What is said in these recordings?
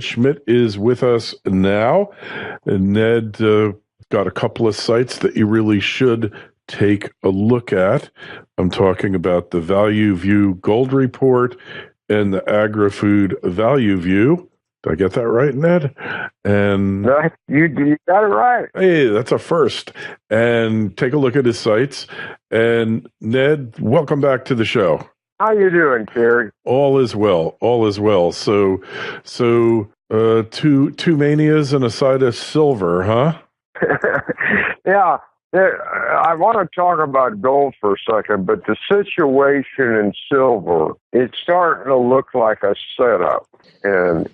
Schmidt is with us now. And Ned got a couple of sites that you really should take a look at. I'm talking about the Value View Gold Report and the Agri-Food Value View. Did I get that right, Ned? And no, you got it right. Hey, that's a first. And take a look at his sites. And Ned, welcome back to the show. How you doing, Terry? All is well. All is well. So, two manias and a side of silver, huh? Yeah. I want to talk about gold for a second, but the situation in silver, it's starting to look like a setup. And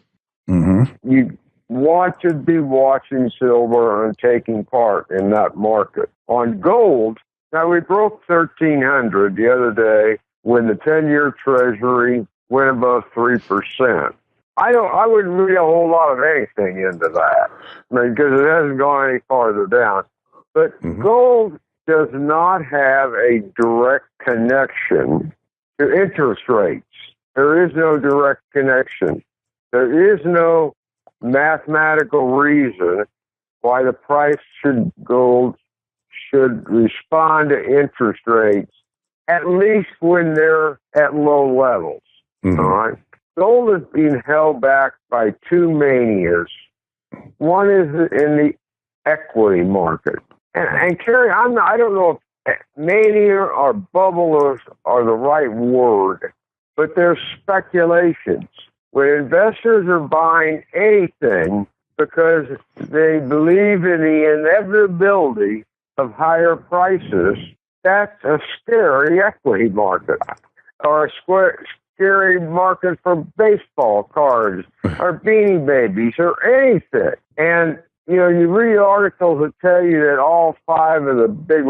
you want to be watching silver and taking part in that market. On gold, now we broke 1,300 the other day when the 10-year Treasury went above 3%. I wouldn't read a whole lot of anything into that, because it hasn't gone any farther down. But gold does not have a direct connection to interest rates. There is no direct connection. There is no mathematical reason why the price gold should respond to interest rates, at least when they're at low levels. All right. Gold is being held back by two manias. One is in the equity market. And Kerry, I don't know if mania or bubble are the right word, but they're speculations. When investors are buying anything because they believe in the inevitability of higher prices, that's a scary equity market, or a scary market for baseball cards or Beanie Babies or anything. And, you read articles that tell you that all five of the big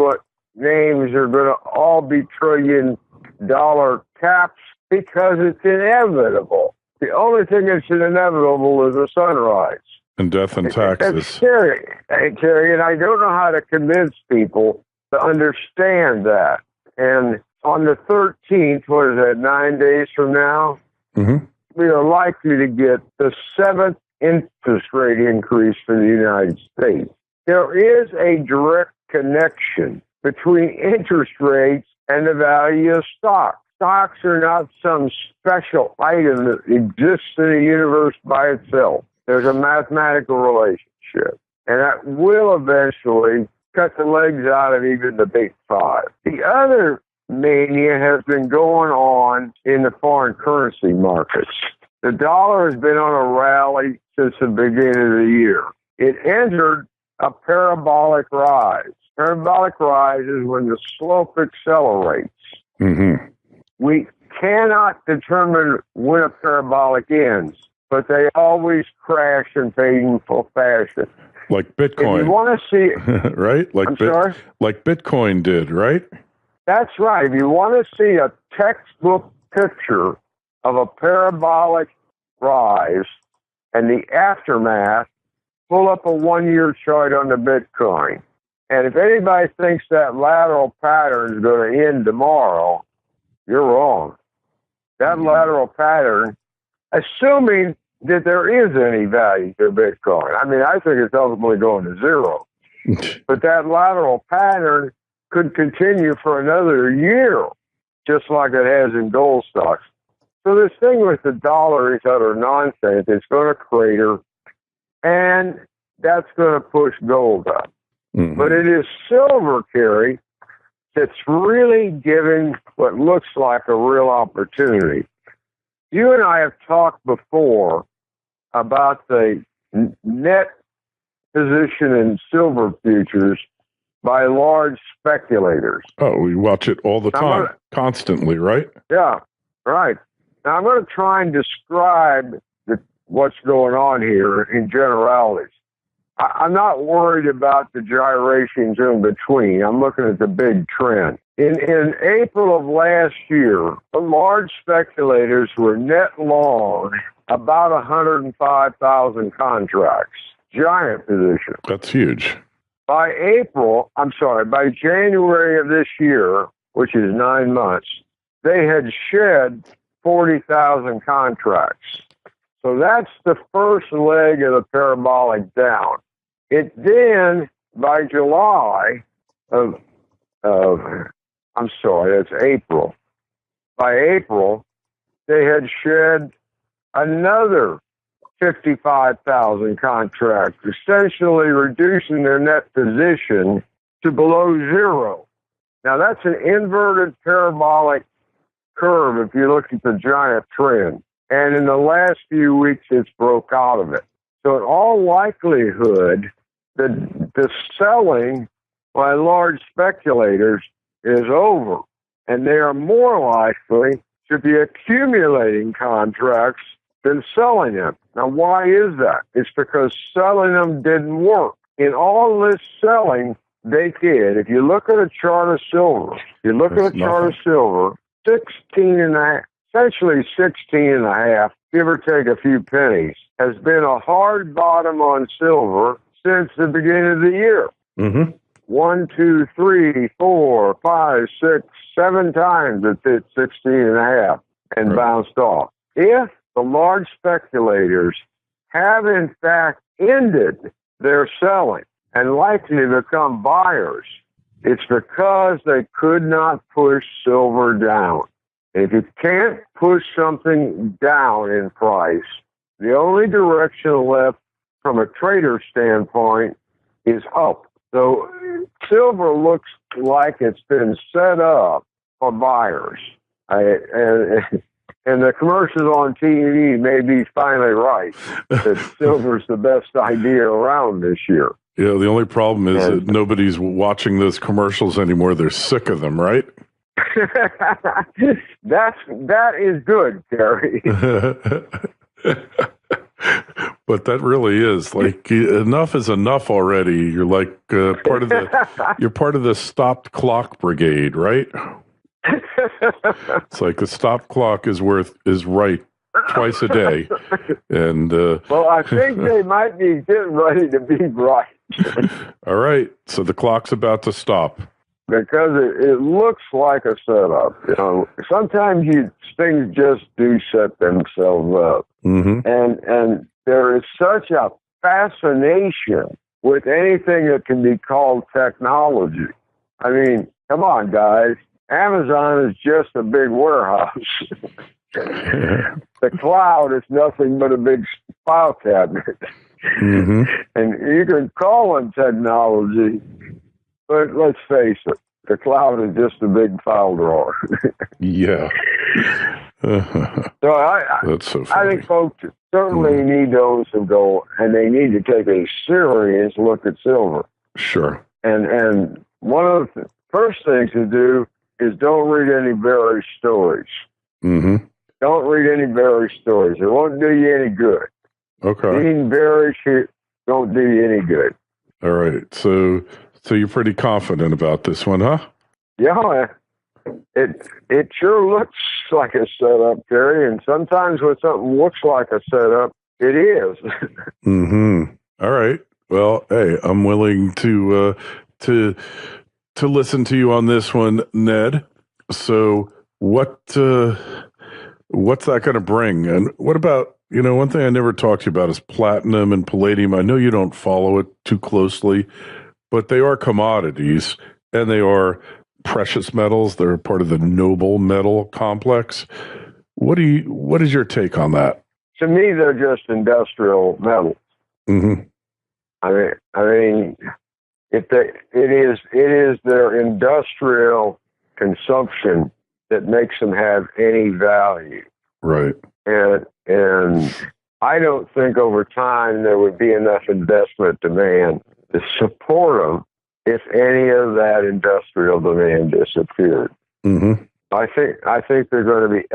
names are going to all be trillion-dollar caps because it's inevitable. The only thing that's inevitable is a sunrise. And death and taxes. That's scary, Terry, and I don't know how to convince people to understand that. And on the 13th, what is that, 9 days from now, we are likely to get the seventh interest rate increase for the United States. There is a direct connection between interest rates and the value of stocks. Stocks are not some special item that exists in the universe by itself. There's a mathematical relationship, and that will eventually cut the legs out of even the big five. The other mania has been going on in the foreign currency markets. The dollar has been on a rally since the beginning of the year. It entered a parabolic rise. Parabolic rise is when the slope accelerates. We cannot determine when a parabolic ends, but they always crash in painful fashion. Like Bitcoin. If you want to see right? Like like Bitcoin did, right? That's right. If you want to see a textbook picture of a parabolic rise and the aftermath, pull up a 1-year chart on the Bitcoin. And if anybody thinks that lateral pattern is going to end tomorrow, you're wrong. That lateral pattern, assuming that there is any value to Bitcoin, I think it's ultimately going to zero. But that lateral pattern could continue for another year, just like it has in gold stocks. So this thing with the dollar is utter nonsense. It's going to crater, and that's going to push gold up. But it is silver, Kerry, that's really giving what looks like a real opportunity. You and I have talked before about the net position in silver futures by large speculators. Oh, we watch it all the time, constantly, right? Yeah, right. Now, I'm going to try and describe what's going on here in generalities. I'm not worried about the gyrations in between. I'm looking at the big trend. In April of last year, the large speculators were net long about 105,000 contracts. Giant position. That's huge. By January of this year, which is 9 months, they had shed 40,000 contracts. So that's the first leg of the parabolic down. It then, by July I'm sorry, it's April. By April, they had shed another 55,000 contracts, essentially reducing their net position to below zero. Now, that's an inverted parabolic curve if you look at the giant trend. And in the last few weeks, it's broke out of it. So in all likelihood, the selling by large speculators is over. And they are more likely to be accumulating contracts than selling them. Now, why is that? It's because selling them didn't work. In all this selling they did, if you look at a chart of silver, 16 and a half, essentially 16 and a half, give or take a few pennies, has been a hard bottom on silver since the beginning of the year. Mm-hmm. 1, 2, 3, 4, 5, 6, 7 times it hit 16 and a half and bounced off. If the large speculators have in fact ended their selling and likely become buyers, it's because they could not push silver down. If you can't push something down in price, the only direction left from a trader standpoint is up. So silver looks like it's been set up for buyers. And the commercials on TV may be finally right that silver's the best idea around this year. Yeah, the only problem is that nobody's watching those commercials anymore. They're sick of them, right? That is good, Terry. But that really is like enough is enough already. You're like part of the stopped clock brigade, right? It's like the stop clock is right twice a day, and well, I think they might be getting ready to be right. All right, so the clock's about to stop because it looks like a setup. You know, sometimes things just do set themselves up, and there is such a fascination with anything that can be called technology. I mean, come on, guys. Amazon is just a big warehouse. The cloud is nothing but a big file cabinet. And you can call it technology, but let's face it, the cloud is just a big file drawer. Yeah. So That's so funny. I think folks certainly need those who go, and they need to take a serious look at silver. Sure. And one of the first things to do is don't read any bearish stories. Don't read any bearish stories. It won't do you any good. Okay. Being bearish don't do you any good. All right. So you're pretty confident about this one, huh? Yeah. It sure looks like a setup, Terry, and sometimes when something looks like a setup, it is. All right. Well, hey, I'm willing to listen to you on this one, Ned. So what's that going to bring? And what about, one thing I never talked to you about is platinum and palladium. I know you don't follow it too closely, but they are commodities and they are precious metals. They're part of the noble metal complex. What is your take on that? To me, they're just industrial metals. I mean, it is their industrial consumption that makes them have any value. Right. And I don't think over time there would be enough investment demand to support them if any of that industrial demand disappeared. I think they're going to be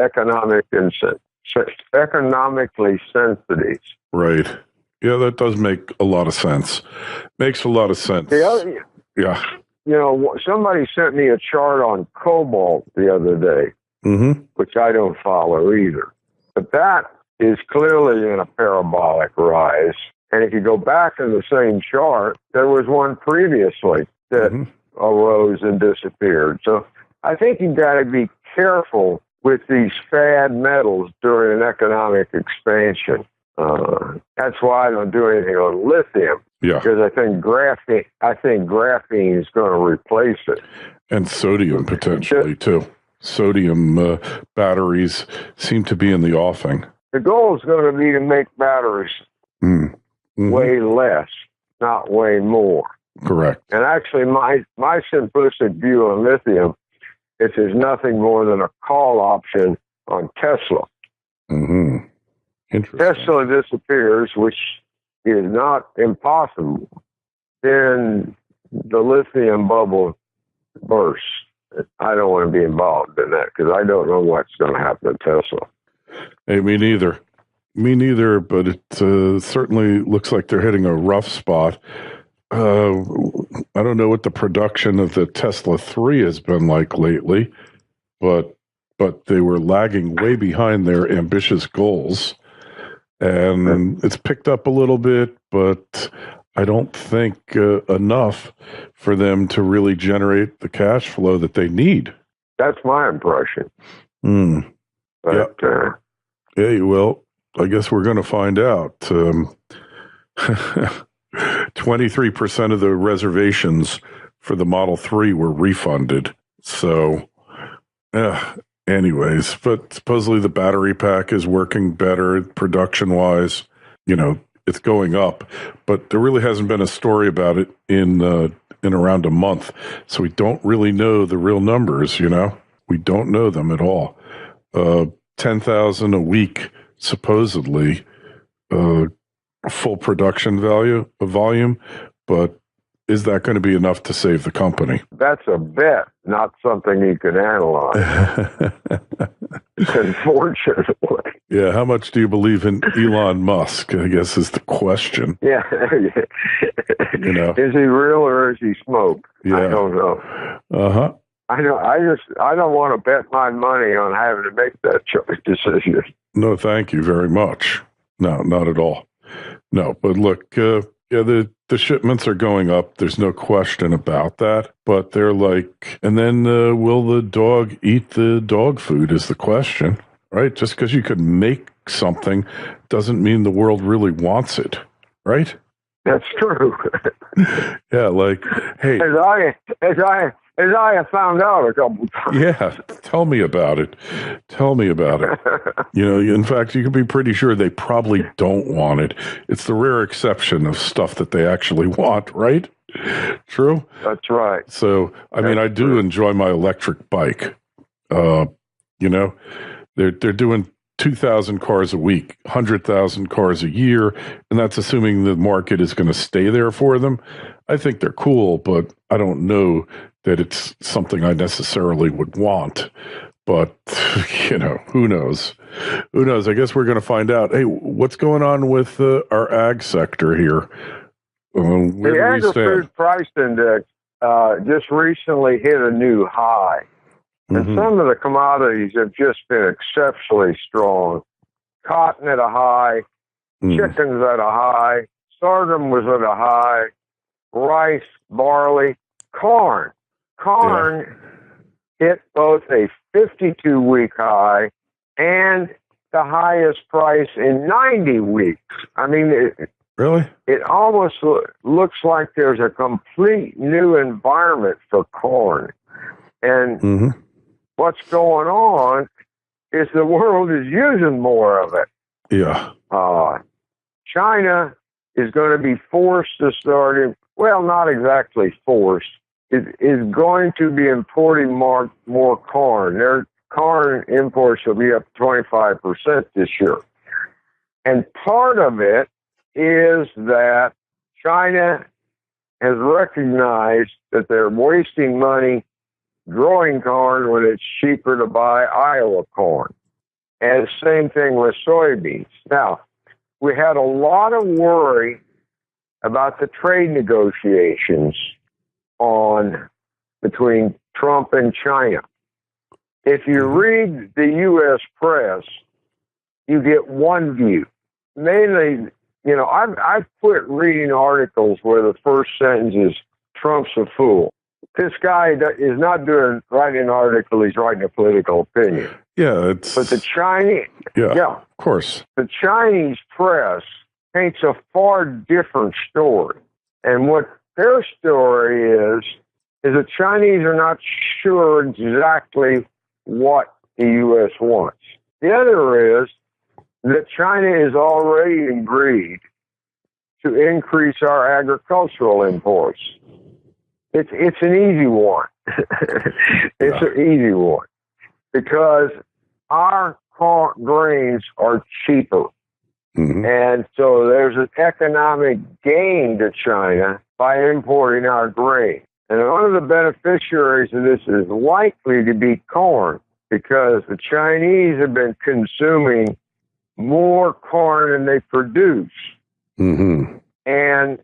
economically sensitive. Right. Yeah, that does make a lot of sense. Makes a lot of sense. Yeah. Somebody sent me a chart on cobalt the other day, which I don't follow either. But that is clearly in a parabolic rise. And if you go back in the same chart, there was one previously that arose and disappeared. So I think you've got to be careful with these fad metals during an economic expansion. That's why I don't do anything on lithium. Yeah. Because I think graphene is going to replace it. And sodium potentially too. Sodium batteries seem to be in the offing. The goal is going to be to make batteries way less, not way more. Correct. And actually, my simplistic view on lithium is there's nothing more than a call option on Tesla. Interesting. Tesla disappears, which is not impossible. Then the lithium bubble bursts. I don't want to be involved in that because I don't know what's going to happen to Tesla. Hey, me neither. Me neither, but it certainly looks like they're hitting a rough spot. I don't know what the production of the Tesla 3 has been like lately, but they were lagging way behind their ambitious goals. And it's picked up a little bit, but I don't think enough for them to really generate the cash flow that they need. That's my impression. But, hey, well, I guess we're going to find out. 23% of the reservations for the Model 3 were refunded. So, anyways, but supposedly the battery pack is working better production-wise. It's going up, but there really hasn't been a story about it in around a month. So we don't really know the real numbers, We don't know them at all. 10,000 a week, supposedly, full production volume, but is that going to be enough to save the company? That's a bet, not something you can analyze. Unfortunately. Yeah, how much do you believe in Elon Musk, I guess is the question. Yeah. Is he real or is he smoke? Yeah. I don't know. I don't want to bet my money on having to make that decision. No, thank you very much. No, not at all. No, but look, the shipments are going up. There's no question about that. But they're like, and then will the dog eat the dog food is the question, right? Just because you could make something doesn't mean the world really wants it, right? That's true. Yeah, like, hey. As I have found out a couple times. Yeah, tell me about it. In fact, you can be pretty sure they probably don't want it. It's the rare exception of stuff that they actually want, right? True? That's right. So, I do enjoy my electric bike. They're doing 2,000 cars a week, 100,000 cars a year, and that's assuming the market is going to stay there for them. I think they're cool, but I don't know that it's something I necessarily would want. But, who knows? Who knows? I guess we're going to find out. Hey, what's going on with our ag sector here? The agri-food price index just recently hit a new high. And some of the commodities have just been exceptionally strong. Cotton at a high, chickens at a high, sorghum was at a high, rice, barley, corn. Corn hit both a 52-week high and the highest price in 90 weeks. Really? It almost looks like there's a complete new environment for corn. And what's going on is the world is using more of it. Yeah. China is going to be forced to start, not exactly forced, is going to be importing more corn. Their corn imports will be up 25% this year. And part of it is that China has recognized that they're wasting money growing corn when it's cheaper to buy Iowa corn. And same thing with soybeans. Now, we had a lot of worry about the trade negotiations between Trump and China. If you read the U.S. press, you get one view. Mainly, I've quit reading articles where the first sentence is Trump's a fool. this guy is not writing an article, he's writing a political opinion. Yeah, But the Chinese, of course. The Chinese press paints a far different story. And what their story is the Chinese are not sure exactly what the U.S. wants. The other is that China is already agreed to increase our agricultural imports. It's an easy one. It's an easy one because our grains are cheaper. Mm-hmm. And so there's an economic gain to China by importing our grain. And one of the beneficiaries of this is likely to be corn because the Chinese have been consuming more corn than they produce. Mm-hmm. And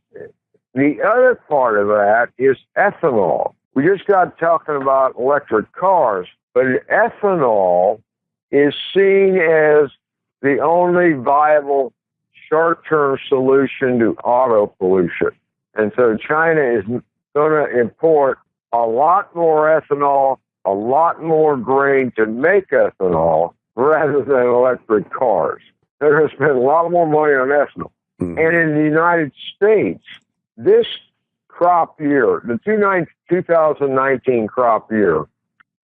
the other part of that is ethanol. We just got talking about electric cars, but ethanol is seen as the only viable short-term solution to auto pollution. And so China is going to import a lot more ethanol, a lot more grain to make ethanol rather than electric cars. They're going to spend a lot more money on ethanol. Mm-hmm. And in the United States, this crop year, the 2019 crop year,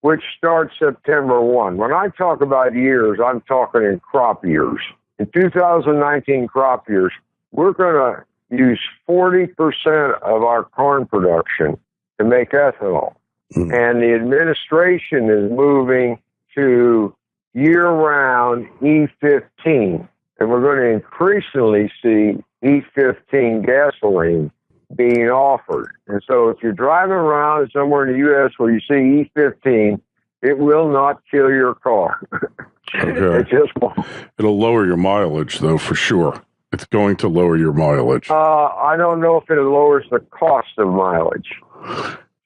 which starts September 1. When I talk about years, I'm talking in crop years. In 2019 crop years, we're going to use 40% of our corn production to make ethanol. Mm. And the administration is moving to year-round E15. And we're going to increasingly see E15 gasoline being offered. And so if you're driving around somewhere in the U.S. where you see E15, it will not kill your car. Okay. It just won't. It'll lower your mileage, though, for sure. It's going to lower your mileage. I don't know if it lowers the cost of mileage.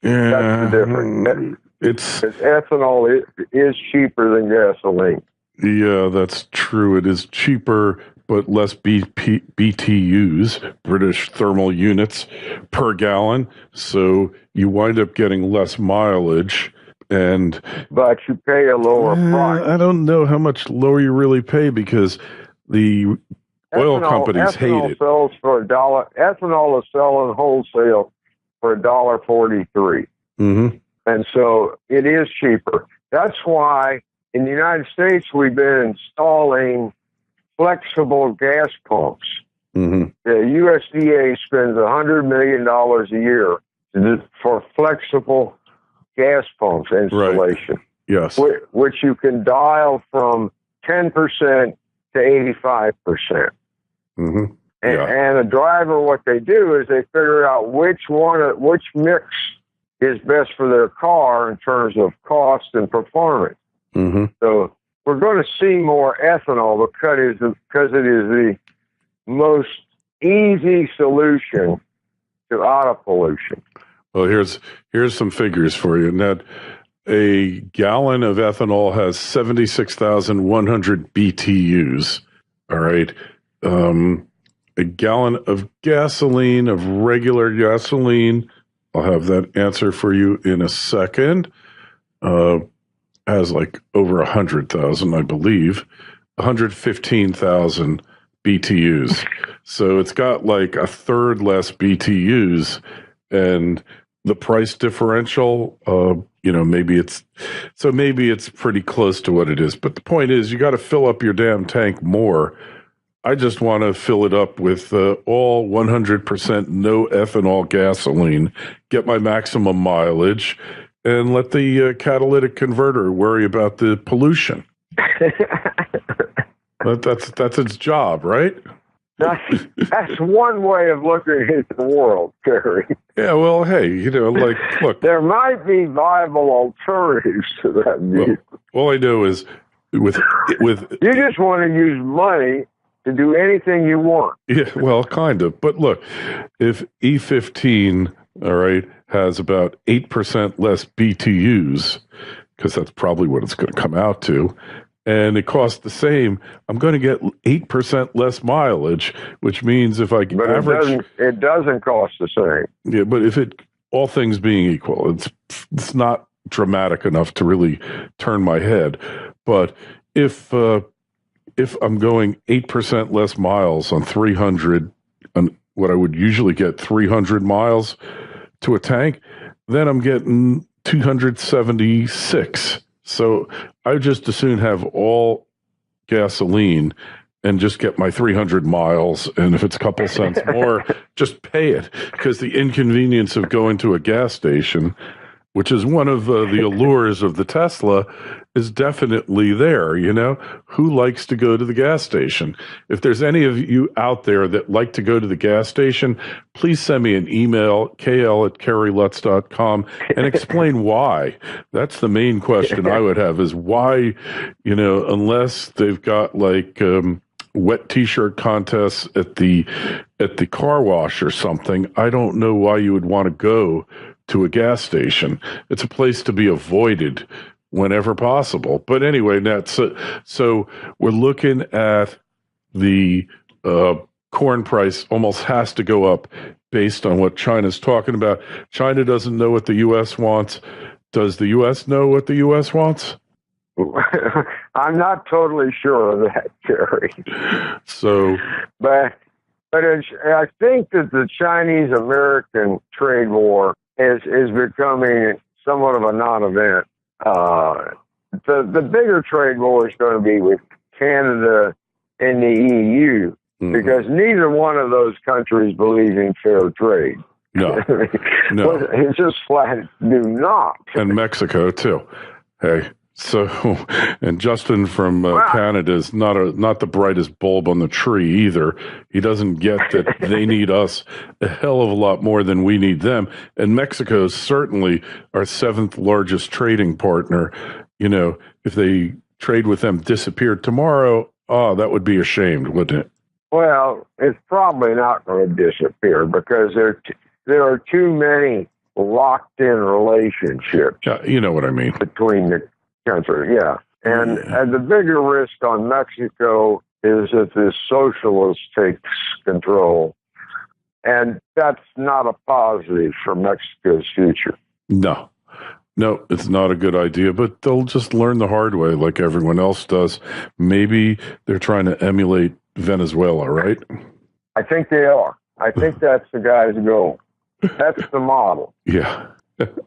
Yeah. That's the difference. It's ethanol is cheaper than gasoline. Yeah, that's true. It is cheaper, but less BTUs, British thermal units, per gallon. So you wind up getting less mileage. But you pay a lower price. I don't know how much lower you really pay because the oil companies hate it. Sells for $1. Ethanol is selling wholesale for $1.43. Mm-hmm. And so it is cheaper. That's why in the United States we've been installing flexible gas pumps. Mm-hmm. The USDA spends $100 million a year for flexible gas pumps installation. Right. Yes. Which you can dial from 10% to 85%. Mm-hmm. And a driver, what they do is they figure out which mix is best for their car in terms of cost and performance. Mm-hmm. So we're going to see more ethanol because it is the most easy solution to auto pollution. Well, here's some figures for you. Ned, a gallon of ethanol has 76,100 BTUs. All right. A gallon of gasoline, of regular gasoline, I'll have that answer for you in a second, has like over 100,000, I believe, 115,000 BTUs. So it's got like a third less BTUs, and the price differential, maybe it's pretty close to what it is. But the point is, you got to fill up your damn tank more. I just want to fill it up with all 100% no ethanol gasoline, get my maximum mileage, and let the catalytic converter worry about the pollution. That's its job, right? That's one way of looking at the world, Terry. Yeah, well, hey, look. There might be viable alternatives to that view. Well, all I know is with you just want to use money to do anything you want. Yeah, well, kind of. But look, if E15, all right, has about 8% less BTUs, because that's probably what it's going to come out to, and it costs the same, I'm going to get 8% less mileage, which means if I average... It doesn't cost the same. Yeah, but if it all things being equal, it's not dramatic enough to really turn my head. But if I'm going 8% less miles on 300, on what I would usually get 300 miles to a tank, then I'm getting 276. So I just as soon have all gasoline and just get my 300 miles. And if it's a couple cents more, just pay it, because the inconvenience of going to a gas station, which is one of the allures of the Tesla, is definitely there. You know, who likes to go to the gas station? If there's any of you out there that like to go to the gas station, please send me an email, kl@kerrylutz.com, and explain why. That's the main question I would have, is why, you know, unless they've got like wet t-shirt contests at the car wash or something, I don't know why you would want to go to a gas station. It's a place to be avoided whenever possible. But anyway, that's so we're looking at the corn price almost has to go up based on what China's talking about. China doesn't know what the U.S. wants. Does the U.S. know what the U.S. wants? I'm not totally sure of that, Jerry. So, but I think that the Chinese-American trade war is becoming somewhat of a non-event. The bigger trade war is going to be with Canada and the EU, because neither one of those countries believe in fair trade. No, no. It's just flat do not. And Mexico too. Hey. So, and Justin from Canada is not the brightest bulb on the tree either. He doesn't get that they need us a hell of a lot more than we need them. And Mexico is certainly our seventh largest trading partner. You know, if they trade with them disappeared tomorrow, that would be a shame, wouldn't it? Well, it's probably not going to disappear, because there are too many locked-in relationships. Yeah, you know what I mean. Between the country, yeah. And the bigger risk on Mexico is that the socialist takes control. And that's not a positive for Mexico's future. No, it's not a good idea, but they'll just learn the hard way like everyone else does. Maybe they're trying to emulate Venezuela, right? I think they are. I think that's the guy's goal. That's the model. Yeah.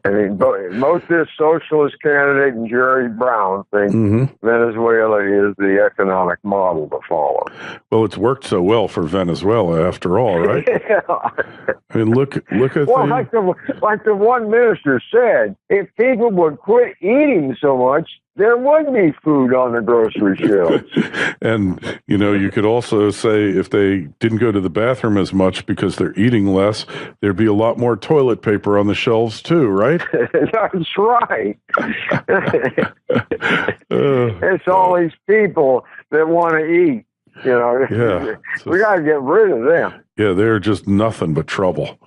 I mean, both this socialist candidate and Jerry Brown think Venezuela is the economic model to follow. Well, it's worked so well for Venezuela, after all, right? Yeah. I mean, look at like the one minister said, if people would quit eating so much, there would be food on the grocery shelves. And, you know, you could also say if they didn't go to the bathroom as much because they're eating less, there'd be a lot more toilet paper on the shelves too, right? That's right. It's all these people that want to eat, you know. Yeah. We got to get rid of them. Yeah, they're just nothing but trouble.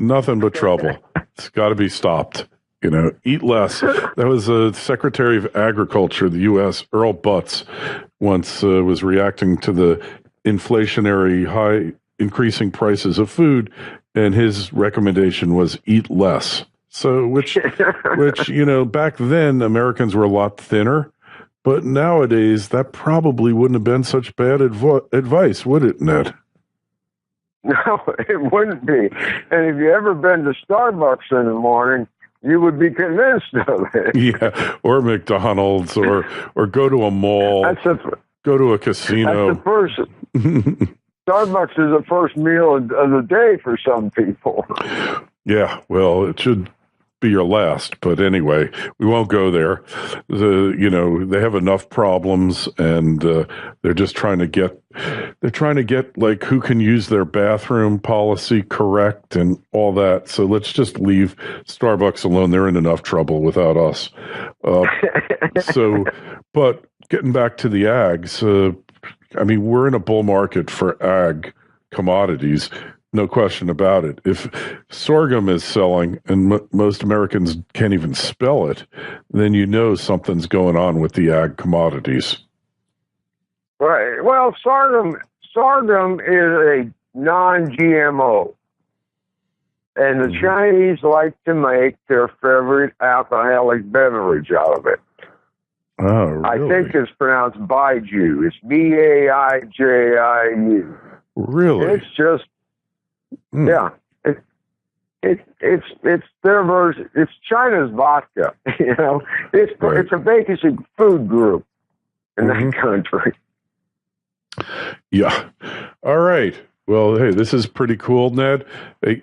Nothing but trouble. It's got to be stopped. You know, eat less. That was Secretary of Agriculture of the U.S., Earl Butz, once was reacting to the inflationary high increasing prices of food, and his recommendation was eat less. So, which you know, back then Americans were a lot thinner, but nowadays that probably wouldn't have been such bad advice, would it, Ned? No, it wouldn't be. And if you ever been to Starbucks in the morning, you would be convinced of it. Yeah, or McDonald's, or go to a mall, go to a casino. That's the first. Starbucks is the first meal of the day for some people. Yeah, well, it should be your last, but anyway, we won't go there. You know, they have enough problems, and they're just trying to get like who can use their bathroom policy correct and all that. So let's just leave Starbucks alone. They're in enough trouble without us. But getting back to the ags, I mean, we're in a bull market for ag commodities. No question about it. If sorghum is selling and most Americans can't even spell it, then you know something's going on with the ag commodities. Right. Well, sorghum is a non-GMO. And the Chinese like to make their favorite alcoholic beverage out of it. Oh, really? I think it's pronounced Baiju. It's Baiju. Really? It's just, yeah. It's their version. It's China's vodka. You know, it's a basic food group in that country. Yeah. All right. Well, hey, this is pretty cool, Ned. Hey,